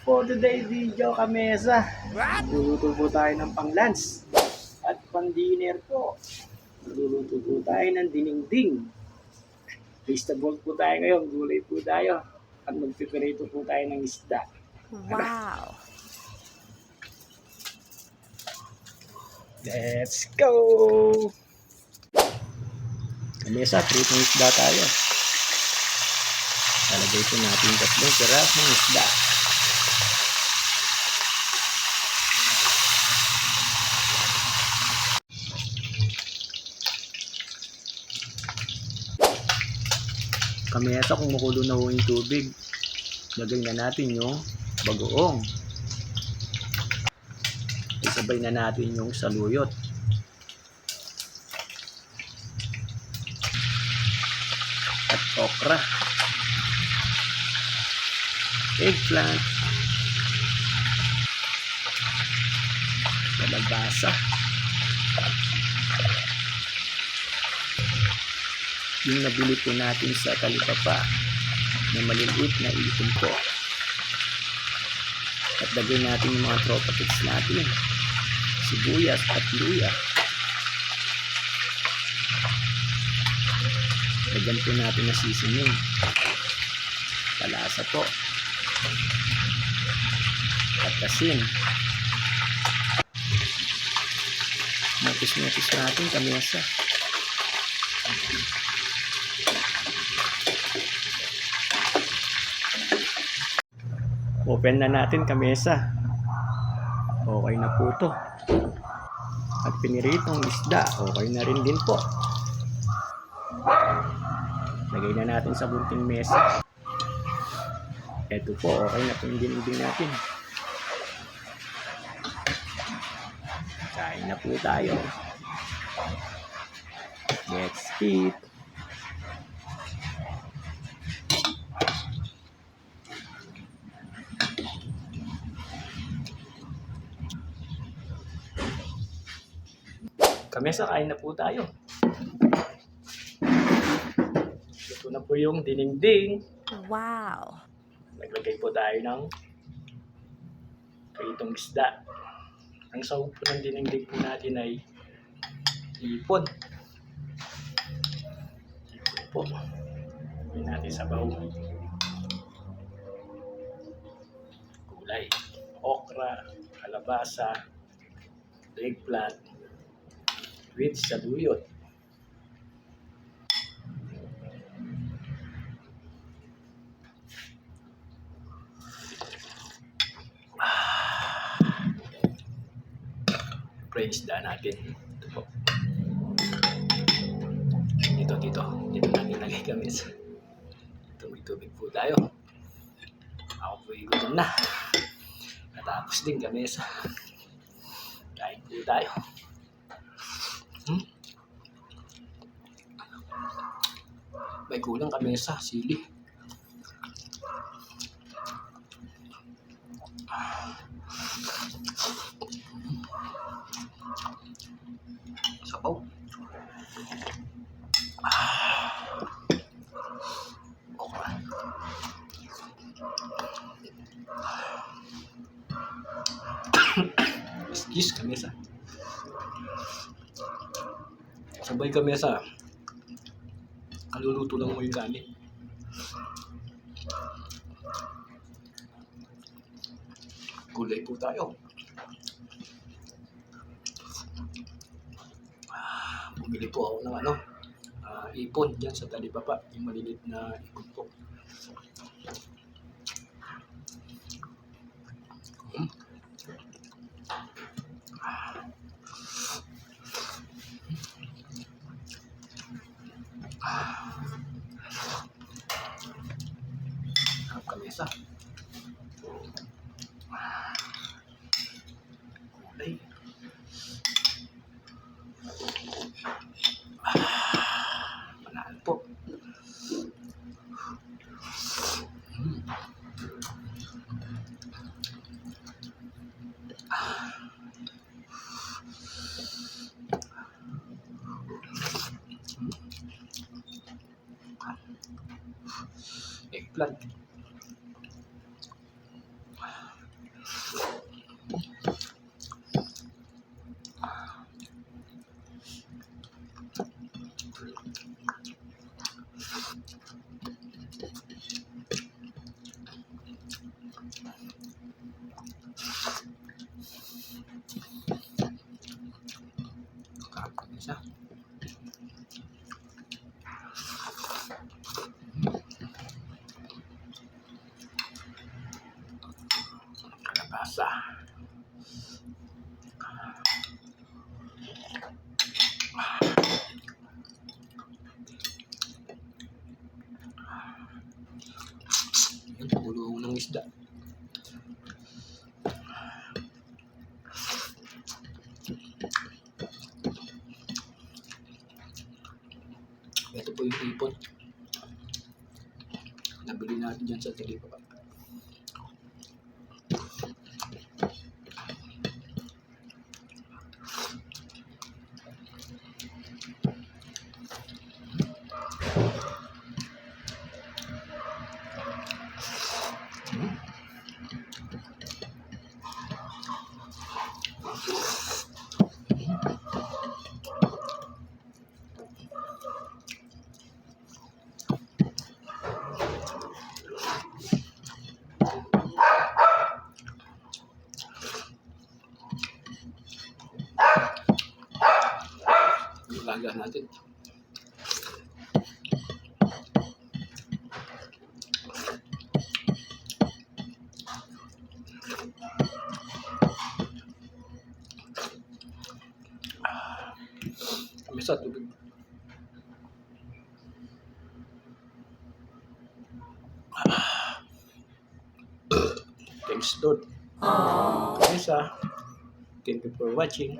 For today video kamesa, luluto po tayo ng pang-lunch at pang-dinner po. Luluto po tayo ng dinengding. Vegetable po tayo ngayon, gulay po tayo. At magpiperito po tayo ng isda. Wow! Let's go! Kamesa, pritong isda tayo. Lalagay po natin tatlong pirasong isda. Kamesa, kung makulo na ho yung tubig, lagay na natin yung bagoong. Isabay na natin yung saluyot. At okra. Eggplant. Kalabasa. Yung nabili po natin sa talipapa na maliliit na ipon po. At lagay natin yung mga tropa tips natin. Sibuyas at luya. Lagyan po natin na seasoning. Palasa po. At asin. Mutis-mutis natin kamesa. Open na natin kamesa. Okay na po to. At piniritong isda, okay na rin din po. Lagay na natin sa bunting mesa. Ito po, okay na po yung dinigding natin. Kain na po tayo. Let's eat. Kamesa, kain na po tayo. Ito na po yung dinengding. Wow! Naglagay po tayo ng pritong isda. Ang sahog po ng dinengding po natin ay ipon. Ipon po. Gawin natin sa baho. Gulay. Okra, kalabasa, eggplant, with saluyot. Isda natin. Ito po. Dito natin lagay kami sa tubig po tayo. Ako po igutom na. Natapos din kami sa kain po tayo. May kulang kami sa sili. Sabaw. Okra. Kiss kamesa. Sabay kamesa. Kaluluto lang mo yung kanin. Gulay po tayo. Bumili po ako ng ipon dyan sa talipapa. Yung maliliit na ipon po. Kamesa. Gulay. Manaan po. Eggplant. Kapag isa. Kalabasa. Yan, ulo ng isda. Ito po yung ipon. Nabili natin dyan sa Talipa. Laga natin. Misa tubig. Thanks Lord. Misa. Thank you for watching.